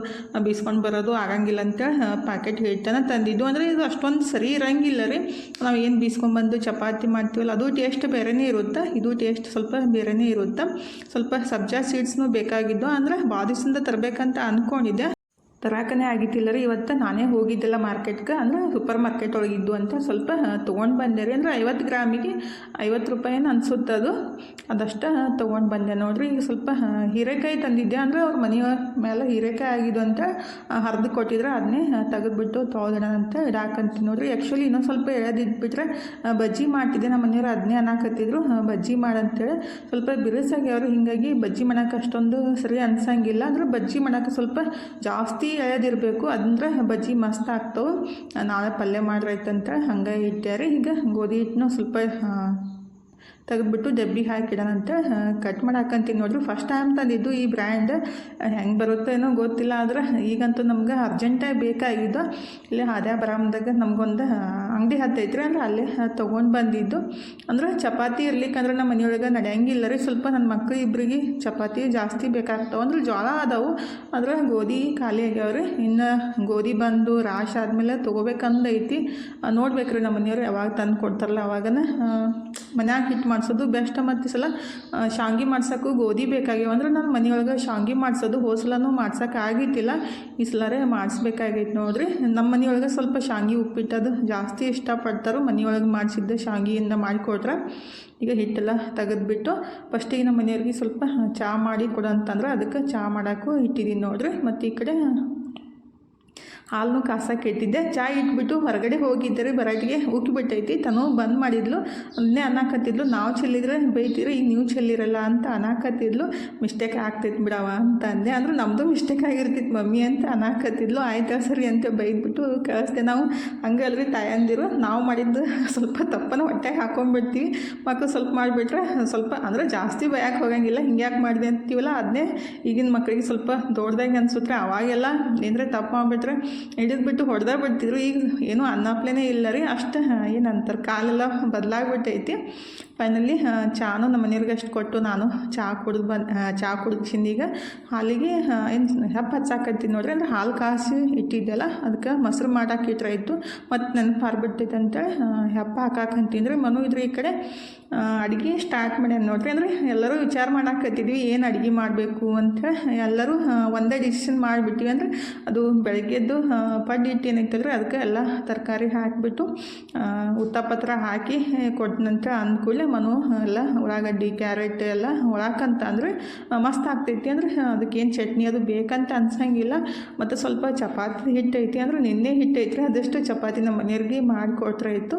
ಬೀಸ್ಕೊಂಡು ಬರೋದು ಆಗಂಗಿಲ್ಲ ಅಂತೇಳಿ ಪ್ಯಾಕೆಟ್ ಹಿಟ್ಟನ್ನು ತಂದಿದ್ದು. ಅಂದರೆ ಇದು ಅಷ್ಟೊಂದು ಸರಿ ಇರೋಂಗಿಲ್ಲ ರೀ. ನಾವು ಏನು ಬೀಸ್ಕೊಂಡ್ಬಂದು ಚಪಾತಿ ಮಾಡ್ತೀವಲ್ಲ, ಅದು ಟೇಸ್ಟ್ ಬೇರೆಯೇ ಇರುತ್ತೆ, ಇದು ಟೇಸ್ಟ್ ಸ್ವಲ್ಪ ಬೇರೆಯೇ ಇರುತ್ತೆ. ಸ್ವಲ್ಪ ಸಬ್ಜಾ ಸೀಡ್ಸ್ನೂ ಬೇಕಾಗಿದ್ದು, ಅಂದರೆ ಭಾಳ ದಿವಸದಿಂದ ತರಬೇಕಂತ ಅಂದ್ಕೊಂಡಿದ್ದೆ, ತರಾಕನೇ ಆಗಿತ್ತಿಲ್ಲ ರೀ. ಇವತ್ತು ನಾನೇ ಹೋಗಿದ್ದಿಲ್ಲ ಮಾರ್ಕೆಟ್ಗೆ, ಅಂದರೆ ಸೂಪರ್ ಮಾರ್ಕೆಟ್ ಒಳಗಿದ್ದು ಅಂತ ಸ್ವಲ್ಪ ತೊಗೊಂಡು ಬಂದೆ ರೀ. ಅಂದರೆ 50 ಗ್ರಾಮಿಗೆ 50 ರೂಪಾಯಿನ ಅನಿಸುತ್ತದು, ಅದಷ್ಟು ತೊಗೊಂಡು ಬಂದೆ ನೋಡಿರಿ. ಈಗ ಸ್ವಲ್ಪ ಹೀರೆಕಾಯಿ ತಂದಿದ್ದೆ, ಅಂದರೆ ಅವ್ರ ಮನೆಯ ಮೇಲೆ ಹೀರೆಕಾಯಿ ಆಗಿದ್ದು ಅಂತ ಹರಿದು ಕೊಟ್ಟಿದ್ರೆ, ಅದನ್ನೇ ತೆಗೆದುಬಿಟ್ಟು ತೊಳೆದಿಡ ಅಂತ ಇಡಾಕಂತೀನಿ ನೋಡಿರಿ. ಆ್ಯಕ್ಚುಲಿ ಇನ್ನೊಂದು ಸ್ವಲ್ಪ ಎಳೆದಿಟ್ಬಿಟ್ರೆ ಬಜ್ಜಿ ಮಾಡ್ತಿದ್ದೆ, ನಮ್ಮ ಮನೆಯವರು ಅದನ್ನೇ ಅನ್ನಕತ್ತಿದ್ರು, ಬಜ್ಜಿ ಮಾಡಂತೇಳಿ. ಸ್ವಲ್ಪ ಬಿರುಸಾಗ್ಯವರು, ಹಿಂಗಾಗಿ ಬಜ್ಜಿ ಮಾಡೋಕೆ ಅಷ್ಟೊಂದು ಸರಿ ಅನ್ಸಂಗಿಲ್ಲ. ಅಂದರೆ ಬಜ್ಜಿ ಮಾಡೋಕೆ ಸ್ವಲ್ಪ ಜಾಸ್ತಿ ಎಳೆದಿರಬೇಕು, ಅಂದ್ರೆ ಬಜ್ಜಿ ಮಸ್ತ್ ಆಗ್ತಾವೆ. ನಾಳೆ ಪಲ್ಯ ಮಾಡ್ರೈತಂತ ಹಂಗೆ ಇಟ್ಟ್ಯಾರಿ. ಈಗ ಗೋಧಿ ಹಿಟ್ಟನ್ನು ಸ್ವಲ್ಪ ತೆಗೆದ್ಬಿಟ್ಟು ಡಬ್ಬಿಗೆ ಹಾಕಿಡೋಣಂತ ಕಟ್ ಮಾಡಾಕಂತೀನಿ ನೋಡ್ರಿ. ಫಸ್ಟ್ ಟೈಮ್ ತಂದಿದ್ದು ಈ ಬ್ರ್ಯಾಂಡ್, ಹೆಂಗೆ ಬರುತ್ತೋ ಏನೋ ಗೊತ್ತಿಲ್ಲ. ಆದ್ರೆ ಈಗಂತೂ ನಮ್ಗೆ ಅರ್ಜೆಂಟಾಗಿ ಬೇಕಾಗಿದ್ದು. ಇಲ್ಲೇ ಹಾದ್ಯಾ ಬರಾಮದಾಗ ನಮಗೊಂದು ಅಂಗಡಿ ಹತ್ತೈತ್ರಿ, ಅಂದ್ರೆ ಅಲ್ಲೇ ತೊಗೊಂಡು ಬಂದಿದ್ದು. ಅಂದ್ರೆ ಚಪಾತಿ ಇರ್ಲಿಕ್ಕಂದ್ರೆ ನಮ್ಮ ಮನೆಯೊಳಗೆ ನಡೆಯಂಗಿಲ್ಲ ರೀ. ಸ್ವಲ್ಪ ನನ್ನ ಮಕ್ಕಳು ಇಬ್ಬರಿಗೆ ಚಪಾತಿ ಜಾಸ್ತಿ ಬೇಕಾಗ್ತಾವೆ. ಅಂದ್ರೆ ಜೋಳ ಅದಾವು, ಆದರೆ ಗೋಧಿ ಖಾಲಿ ಆಗ್ಯಾವ್ರಿ. ಇನ್ನು ಗೋಧಿ ಬಂದು ರಾಶಿ ಆದಮೇಲೆ ತೊಗೋಬೇಕಂದೈತಿ, ನೋಡ್ಬೇಕ್ರಿ. ನಮ್ಮ ಮನೆಯವ್ರು ಯಾವಾಗ ತಂದು ಕೊಡ್ತಾರಲ್ಲ ಅವಾಗನ ಮನ್ಯಾಗ ಹಿಟ್ಟು ಮಾಡಿಸೋದು ಬೆಸ್ಟ್. ಮತ್ತು ಈ ಸಲ ಶಾವ್ಗೆ ಮಾಡ್ಸೋಕ್ಕೂ ಗೋಧಿ ಬೇಕಾಗ್ಯಾವ. ಅಂದ್ರೆ ನಾನು ಮನೆಯೊಳಗೆ ಶಾವ್ಗೆ ಮಾಡಿಸೋದು ಹೋಸಲನೂ ಮಾಡ್ಸೋಕೆ ಆಗಿತ್ತಿಲ್ಲ, ಈ ಸಲರೇ ಮಾಡಿಸ್ಬೇಕಾಗೈತೆ ನೋಡಿರಿ. ನಮ್ಮ ಮನೆಯೊಳಗೆ ಸ್ವಲ್ಪ ಶಾವ್ಗೆ ಉಪ್ಪಿಟ್ಟದು ಜಾಸ್ತಿ ಇಷ್ಟಪಡ್ತಾರೆ, ಮನೆಯೊಳಗೆ ಮಾಡಿಸಿದ್ದೆ ಶಾವ್ಗೆಯಿಂದ ಮಾಡಿಕೊಟ್ರೆ. ಈಗ ಹಿಟ್ಟೆಲ್ಲ ತೆಗೆದ್ಬಿಟ್ಟು ಫಸ್ಟಿಗೆ ನಮ್ಮ ಮನೆಯವ್ರಿಗೆ ಸ್ವಲ್ಪ ಚಹಾ ಮಾಡಿ ಕೊಡು ಅಂತಂದ್ರೆ ಅದಕ್ಕೆ ಚಹಾ ಮಾಡೋಕ್ಕೂ ಇಟ್ಟಿದ್ದೀನಿ ನೋಡಿರಿ. ಮತ್ತು ಈ ಕಡೆ ಹಾಲನ್ನು ಕಾಸಕ್ಕೆ ಇಟ್ಟಿದ್ದೆ. ಚಹಾ ಇಟ್ಬಿಟ್ಟು ಹೊರಗಡೆ ಹೋಗಿದ್ದರೆ ಬರಾಟಿಗೆ ಉಕ್ಕಿಬಿಟ್ಟೈತಿ. ತನೂ ಬಂದ್ ಮಾಡಿದ್ಲು, ಅದನ್ನೇ ಅನ್ನಕತ್ತಿದ್ಲು, ನಾವು ಚೆಲ್ಲಿದ್ರೆ ಬೈತೀರಿ, ಈಗ ನೀವು ಚೆಲ್ಲಿರಲ್ಲ ಅಂತ ಅನ್ನಕತ್ತಿದ್ಲು. ಮಿಸ್ಟೇಕ್ ಆಗ್ತೈತಿ ಬಿಡವ ಅಂತ ಅಂದೆ. ಅಂದ್ರೆ ನಮ್ಮದು ಮಿಸ್ಟೇಕ್ ಆಗಿರ್ತೈತಿ ಮಮ್ಮಿ ಅಂತ ಅನ್ನಕತ್ತಿದ್ಲು. ಆಯ್ತಾ ಸರಿ ಅಂತ ಬೈದ್ಬಿಟ್ಟು ಕಳಿಸ್ದೆ. ನಾವು ಹಂಗಲ್ರಿ ತಾಯಂದಿರು, ನಾವು ಮಾಡಿದ್ದು ಸ್ವಲ್ಪ ತಪ್ಪನ್ನು ಹೊಟ್ಟೆಗೆ ಹಾಕೊಂಡ್ಬಿಡ್ತೀವಿ. ಮಕ್ಕಳು ಸ್ವಲ್ಪ ಮಾಡಿಬಿಟ್ರೆ ಸ್ವಲ್ಪ, ಅಂದರೆ ಜಾಸ್ತಿ ಬಯಕ್ಕೆ ಹೋಗಂಗಿಲ್ಲ, ಹಿಂಗ್ಯಾಕೆ ಮಾಡಿದೆ ಅಂತೀವಲ್ಲ, ಅದನ್ನೇ ಈಗಿನ ಮಕ್ಕಳಿಗೆ ಸ್ವಲ್ಪ ದೊಡ್ಡದಾಗಿ ಅನ್ಸುತ್ತೆ. ಅವಾಗೆಲ್ಲ ಏನಂದರೆ ತಪ್ಪು ಮಾಡಿಬಿಟ್ರೆ ಹಿಡಿದ್ಬಿಟ್ಟು ಹೊಡೆದ ಬಿಡ್ತಿದ್ರು. ಈಗ ಏನೂ ಅನ್ನಪ್ಲೇನೇ ಇಲ್ಲ ರೀ, ಅಷ್ಟು ಏನಂತಾರೆ ಕಾಲೆಲ್ಲ ಬದಲಾಗ್ಬಿಟ್ಟೈತಿ. ಫೈನಲಿ ಚಾನು ನಮ್ಮ ಮನೆಯವ್ರಿಗೆ ಅಷ್ಟು ಕೊಟ್ಟು ನಾನು ಚಹಾ ಕುಡಿದು ಈಗ ಹಾಲಿಗೆ ಏನು ಹೆಪ್ಪ ಹಚ್ಚಾಕತ್ತೀನಿ ನೋಡ್ರಿ. ಅಂದರೆ ಹಾಲು ಕಾಸಿ ಇಟ್ಟಿದ್ದೆಲ್ಲ, ಅದಕ್ಕೆ ಮೊಸರು ಮಾಡಾಕೆ ಇಟ್ರಾಯ್ತು. ಮತ್ತು ನೆನಪು ಹಾರ್ಬಿಟ್ಟೈತೆ ಅಂತೇಳಿ ಹೆಪ್ಪ ಹಾಕಾಕಂತೀನಿ. ಮನು ಇದ್ರೆ ಈ ಕಡೆ ಅಡುಗೆ ಸ್ಟಾರ್ಟ್ ಮಾಡ್ಯಾನ ನೋಡ್ರಿ. ಅಂದರೆ ಎಲ್ಲರೂ ವಿಚಾರ ಮಾಡಾಕತ್ತಿದ್ವಿ ಏನು ಅಡುಗೆ ಮಾಡಬೇಕು ಅಂಥೇಳಿ. ಎಲ್ಲರೂ ಒಂದೇ ಡಿಸಿಷನ್ ಮಾಡಿಬಿಟ್ಟಿವಿ. ಅಂದರೆ ಅದು ಬೆಳಗ್ಗೆದ್ದು ಪಡ್ಡು ಹಿಟ್ಟು ಏನೈತಲ್ರಿ, ಅದಕ್ಕೆ ಎಲ್ಲ ತರಕಾರಿ ಹಾಕಿಬಿಟ್ಟು ಉತ್ತಪತ್ರ ಹಾಕಿ ಕೊಟ್ಟ ನಂತರ ಅಂದ್ಕೂಡಲೇ ಮನು ಎಲ್ಲ ಉಳ್ಳಾಗಡ್ಡಿ ಕ್ಯಾರೆಟ್ ಎಲ್ಲ ಒಳಕಂತ ಅಂದರೆ ಮಸ್ತ್ ಆಗ್ತೈತಿ. ಅಂದರೆ ಅದಕ್ಕೇನು ಚಟ್ನಿ ಅದು ಬೇಕಂತ ಅನ್ಸಂಗಿಲ್ಲ. ಮತ್ತು ಸ್ವಲ್ಪ ಚಪಾತಿ ಹಿಟ್ಟೈತಿ, ಅಂದರೆ ನಿನ್ನೆ ಹಿಟ್ಟೈತ್ರಿ, ಅದಷ್ಟು ಚಪಾತಿ ನಮ್ಮ ಮನೆಯವ್ರಿಗೆ ಮಾಡಿಕೊಟ್ರಾಯ್ತು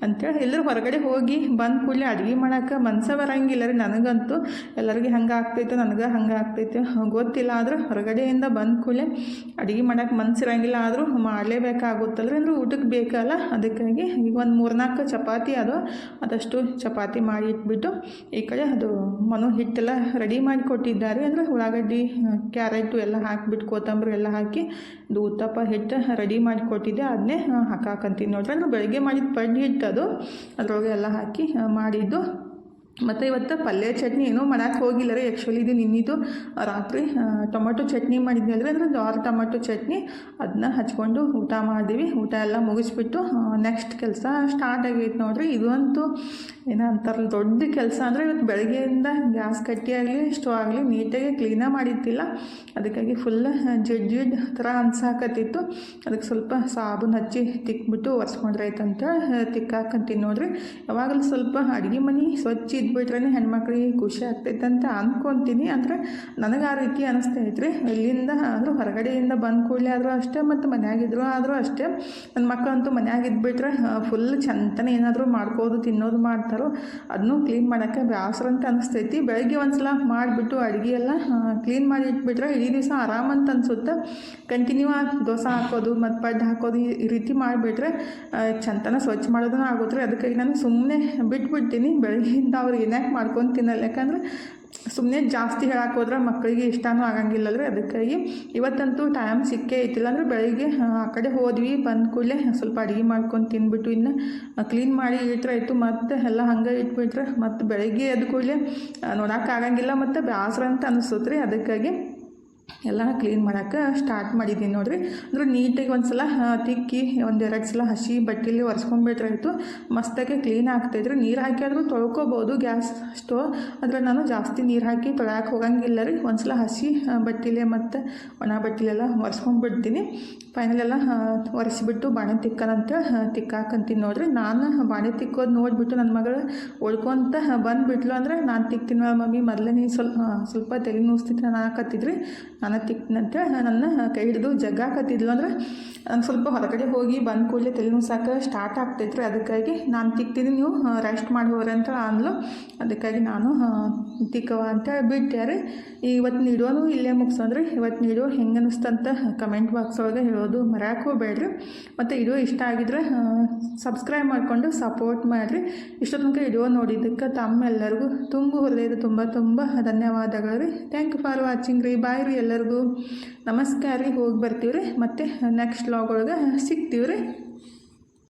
ಅಂಥೇಳಿ. ಎಲ್ಲರೂ ಹೊರಗಡೆ ಹೋಗಿ ಬಂದ ಕೂಡಲೇ ಅಡುಗೆ ಮಾಡೋಕೆ ಮನಸ್ಸೇ ಬರೋಂಗಿಲ್ಲ ರೀ. ನನಗಂತೂ ಎಲ್ಲರಿಗೆ ಹಂಗೆ ಆಗ್ತೈತೆ, ನನಗೆ ಹಂಗೆ ಆಗ್ತೈತೆ ಗೊತ್ತಿಲ್ಲ. ಆದ್ರೆ ಹೊರಗಡೆಯಿಂದ ಬಂದ ಕೂಡಲೇ ಅಡುಗೆ ಮಾಡೋಕೆ ಮನಸ್ಸಿರಂಗಿಲ್ಲ, ಆದರೂ ಮಾಡಲೇಬೇಕಾಗುತ್ತಲ್ರಿ. ಅಂದರೆ ಊಟಕ್ಕೆ ಬೇಕಲ್ಲ, ಅದಕ್ಕಾಗಿ ಈಗ ಒಂದು 3-4 ಚಪಾತಿ ಅದು, ಅದಷ್ಟು ಚಪಾತಿ ಮಾಡಿ ಇಟ್ಬಿಟ್ಟು ಈ ಕಡೆ ಅದು ಮನು ಹಿಟ್ಟೆಲ್ಲ ರೆಡಿ ಮಾಡಿ ಕೊಟ್ಟಿದ್ದಾರೆ. ಅಂದರೆ ಉಳ್ಳಾಗಡ್ಡಿ ಕ್ಯಾರೆಟು ಎಲ್ಲ ಹಾಕಿಬಿಟ್ಟು ಕೊತ್ತಂಬರಿ ಎಲ್ಲ ಹಾಕಿ ಇದು ಉತ್ತಪ್ಪ ಹಿಟ್ಟು ರೆಡಿ ಮಾಡಿ ಕೊಟ್ಟಿದ್ದೆ, ಅದನ್ನೇ ಹಾಕಾಕಂತೀನಿ ನೋಡ್ರಿ. ಅಂದರೆ ಬೆಳಗ್ಗೆ ಮಾಡಿದ ಪಡ್ಡು ಹಿಟ್ಟು ಅದು, ಅದರೊಳಗೆ ಎಲ್ಲ ಹಾಕಿ ಮಾಡಿದ್ದು. ಮತ್ತು ಇವತ್ತು ಪಲ್ಯ ಚಟ್ನಿ ಏನೂ ಮಾಡೋಕ್ಕೆ ಹೋಗಿಲ್ಲ ರೀ. ಆ್ಯಕ್ಚುಲಿ ಇದು ನಿನ್ನಿದು ರಾತ್ರಿ ಟೊಮೊಟೊ ಚಟ್ನಿ ಮಾಡಿದ್ವಿ ಅಲ್ರಿ, ಅಂದರೆ ಜೋಳ ಟೊಮೊಟೊ ಚಟ್ನಿ ಅದನ್ನ ಹಚ್ಕೊಂಡು ಊಟ ಮಾಡಿದ್ವಿ. ಊಟ ಎಲ್ಲ ಮುಗಿಸ್ಬಿಟ್ಟು ನೆಕ್ಸ್ಟ್ ಕೆಲಸ ಸ್ಟಾರ್ಟ್ ಆಗೈತೆ ನೋಡಿರಿ. ಇದು ಅಂತೂ ಏನೋ ಅಂತಾರಲ್ಲ ದೊಡ್ಡ ಕೆಲಸ. ಅಂದರೆ ಇವತ್ತು ಬೆಳಗ್ಗೆಯಿಂದ ಗ್ಯಾಸ್ ಕಟ್ಟಿ ಆಗಲಿ ಸ್ಟವ್ ಆಗಲಿ ನೀಟಾಗಿ ಕ್ಲೀನಾಗಿ ಮಾಡಿದ್ದಿಲ್ಲ. ಅದಕ್ಕಾಗಿ ಫುಲ್ ಜಿಡ್ ಥರ ಅನ್ಸಾಕತ್ತಿತ್ತು. ಅದಕ್ಕೆ ಸ್ವಲ್ಪ ಸಾಬೂನು ಹಚ್ಚಿ ತಿಕ್ಬಿಟ್ಟು ಒರೆಸ್ಕೊಂಡ್ರೆ ಆಯ್ತಂತ ತಿಕ್ಕಾಕಂತೀನಿ ನೋಡಿರಿ. ಯಾವಾಗಲೂ ಸ್ವಲ್ಪ ಅಡುಗೆ ಮನೆ ಸ್ವಚ್ಛ ಇದ್ಬಿಟ್ರೆ ಹೆಣ್ಮಕ್ಳಿಗೆ ಖುಷಿ ಆಗ್ತೈತೆ ಅಂತ ಅಂದ್ಕೊತೀನಿ. ಅಂದರೆ ನನಗೆ ಆ ರೀತಿ ಅನಿಸ್ತೈತೆ ರೀ. ಇಲ್ಲಿಂದ ಅಂದ್ರೆ ಹೊರಗಡೆಯಿಂದ ಬಂದ ಕೂಡಲೇ ಆದರೂ ಅಷ್ಟೇ, ಮತ್ತು ಮನ್ಯಾಗಿದ್ರು ಆದರೂ ಅಷ್ಟೇ. ನನ್ನ ಮಕ್ಕಳಂತೂ ಮನ್ಯಾಗ ಇದ್ಬಿಟ್ರೆ ಫುಲ್ ಚಂತನೇ ಏನಾದರೂ ಮಾಡ್ಕೋದು ತಿನ್ನೋದು ಮಾಡ್ತಾರೋ, ಅದನ್ನೂ ಕ್ಲೀನ್ ಮಾಡೋಕ್ಕೆ ಬೇಸರ ಅಂತ ಅನಿಸ್ತೈತಿ. ಬೆಳಗ್ಗೆ ಒಂದು ಸಲ ಮಾಡಿಬಿಟ್ಟು ಅಡುಗೆ ಎಲ್ಲ ಕ್ಲೀನ್ ಮಾಡಿ ಇಟ್ಬಿಟ್ರೆ ಇಡೀ ದಿವಸ ಆರಾಮಂತ ಅನಿಸುತ್ತೆ. ಕಂಟಿನ್ಯೂ ದೋಸೆ ಹಾಕೋದು ಮತ್ತು ಪಡ್ಡು ಹಾಕೋದು ಈ ರೀತಿ ಮಾಡಿಬಿಟ್ರೆ ಚಂತನ ಸ್ವಚ್ಛ ಮಾಡೋದನ್ನ ಆಗುತ್ತೆ ರೀ. ಅದಕ್ಕಾಗಿ ನಾನು ಸುಮ್ಮನೆ ಬಿಟ್ಬಿಡ್ತೀನಿ. ಬೆಳಗ್ಗೆಯಿಂದ ಅವ್ರು ಏನಾಕೆ ಮಾಡ್ಕೊಂಡು ತಿನ್ನಲ್ಲ. ಯಾಕಂದ್ರೆ ಸುಮ್ಮನೆ ಜಾಸ್ತಿ ಹೇಳಕ್ಕೆ ಹೋದ್ರೆ ಮಕ್ಕಳಿಗೆ ಇಷ್ಟನೂ ಆಗಂಗಿಲ್ಲಲ್ರಿ. ಅದಕ್ಕಾಗಿ ಇವತ್ತಂತೂ ಟೈಮ್ ಸಿಕ್ಕೇ ಐತಿಲ್ಲ. ಅಂದರೆ ಬೆಳಗ್ಗೆ ಆ ಕಡೆ ಹೋದ್ವಿ, ಬಂದ ಕೂಡಲೇ ಸ್ವಲ್ಪ ಅಡುಗೆ ಮಾಡ್ಕೊಂಡು ತಿಂದ್ಬಿಟ್ಟು ಇನ್ನು ಕ್ಲೀನ್ ಮಾಡಿ ಇಟ್ಟರೆ ಆಯಿತು. ಮತ್ತು ಎಲ್ಲ ಹಂಗೆ ಇಟ್ಬಿಟ್ರೆ ಮತ್ತು ಬೆಳಗ್ಗೆ ಎದ್ದು ಕೂಡಲೇ ನೋಡೋಕ್ಕಾಗಂಗಿಲ್ಲ ಮತ್ತು ಬೇಸರ ಅಂತ ಅನಿಸುತ್ತೆ ರೀ. ಅದಕ್ಕಾಗಿ ಎಲ್ಲ ಕ್ಲೀನ್ ಮಾಡೋಕ್ಕೆ ಸ್ಟಾರ್ಟ್ ಮಾಡಿದ್ದೀನಿ ನೋಡಿರಿ. ಅಂದ್ರೆ ನೀಟಾಗಿ ಒಂದು ಸಲ ತಿಕ್ಕಿ ಒಂದೆರಡು ಸಲ ಹಸಿ ಬಟ್ಟೆಲಿ ಒರೆಸ್ಕೊಂಡ್ಬಿಟ್ರೆ ಆಯಿತು. ಮಸ್ತಾಗಿ ಕ್ಲೀನ್ ಆಗ್ತಾಯಿದ್ರೆ ನೀರು ಹಾಕಿ ಆದರೂ ತೊಳ್ಕೊಬೋದು ಗ್ಯಾಸ್ ಸ್ಟೋವ್. ಆದರೆ ನಾನು ಜಾಸ್ತಿ ನೀರು ಹಾಕಿ ತೊಳ್ಯಾಕೆ ಹೋಗಂಗಿಲ್ಲ ರೀ. ಒಂದು ಸಲ ಹಸಿ ಬಟ್ಟೆಲೆ ಮತ್ತು ಒಣ ಬಟ್ಟೆಲೆಲ್ಲ ಒರೆಸ್ಕೊಂಡ್ಬಿಡ್ತೀನಿ. ಫೈನಲೆಲ್ಲ ಒರೆಸಿಬಿಟ್ಟು ಬಾಣೆ ತಿಕ್ಕನಂತ ತಿಕ್ಕಾಕಂತೀನಿ ನೋಡಿರಿ. ನಾನು ಬಾಣೆ ತಿಕ್ಕೋದು ನೋಡಿಬಿಟ್ಟು ನನ್ನ ಮಗಳು ಉಳ್ಕೊಂತ ಬಂದುಬಿಟ್ಲು. ಅಂದರೆ ನಾನು ತಿಕ್ತೀನಿ ಮಮ್ಮಿ ಮೊದಲೇ ನೀನು ಸ್ವಲ್ಪ ತಲೆ ನುಸ್ತಿತ್ತು ನಾನು ಹಾಕತ್ತಿದ್ರಿ, ನಾನು ತಿಕ್ನಂತ ನನ್ನ ಕೈ ಹಿಡಿದು ಜಗ್ಗಾಕತ್ತಿದ್ಲು. ಅಂದರೆ ನಾನು ಸ್ವಲ್ಪ ಹೊರಗಡೆ ಹೋಗಿ ಬಂದ ಕೂಡಲೇ ತಲೆ ನುಸಾಕ ಸ್ಟಾರ್ಟ್ ಆಗ್ತೈತ್ರಿ. ಅದಕ್ಕಾಗಿ ನಾನು ತಿಕ್ತೀನಿ, ನೀವು ರೆಸ್ಟ್ ಮಾಡಿ ಹೋಗ್ರಿ ಅಂತ ಅಂದ್ಲು. ಅದಕ್ಕಾಗಿ ನಾನು ತಿಕ್ಕವ ಅಂತ ಬಿಟ್ಟೆ ರೀ. ಇವತ್ತು ವಿಡಿಯೋನು ಇಲ್ಲೇ ಮುಗಿಸೋದ್ರಿ. ಇವತ್ತು ವಿಡಿಯೋ ಹೆಂಗೆ ಅನ್ನಿಸ್ತಂತ ಕಮೆಂಟ್ ಬಾಕ್ಸ್ ಒಳಗೆ ಹೇಳೋದು ಮರ್ಯಾಕೆ ಹೋಗ್ಬೇಡ್ರಿ. ಮತ್ತು ವಿಡಿಯೋ ಇಷ್ಟ ಆಗಿದ್ರೆ ಸಬ್ಸ್ಕ್ರೈಬ್ ಮಾಡಿಕೊಂಡು ಸಪೋರ್ಟ್ ಮಾಡಿರಿ. ಇಷ್ಟೋ ತನಕ ವಿಡಿಯೋ ನೋಡಿದ್ದಕ್ಕೆ ತಮ್ಮೆಲ್ಲರಿಗೂ ಹೃದಯದ ತುಂಬ ಧನ್ಯವಾದಗಳು ರೀ. ಥ್ಯಾಂಕ್ ಯು ಫಾರ್ ವಾಚಿಂಗ್ ರೀ. ಬಾಯ್ ರೀ ಎಲ್ಲರಿಗೂ. ನಮಸ್ಕಾರ ರೀ. ಹೋಗಿ ಬರ್ತೀವಿ ರೀ. ಮತ್ತು ನೆಕ್ಸ್ಟ್ ವ್ಲಾಗ್ ಒಳಗೆ ಸಿಗ್ತೀವಿ ರೀ.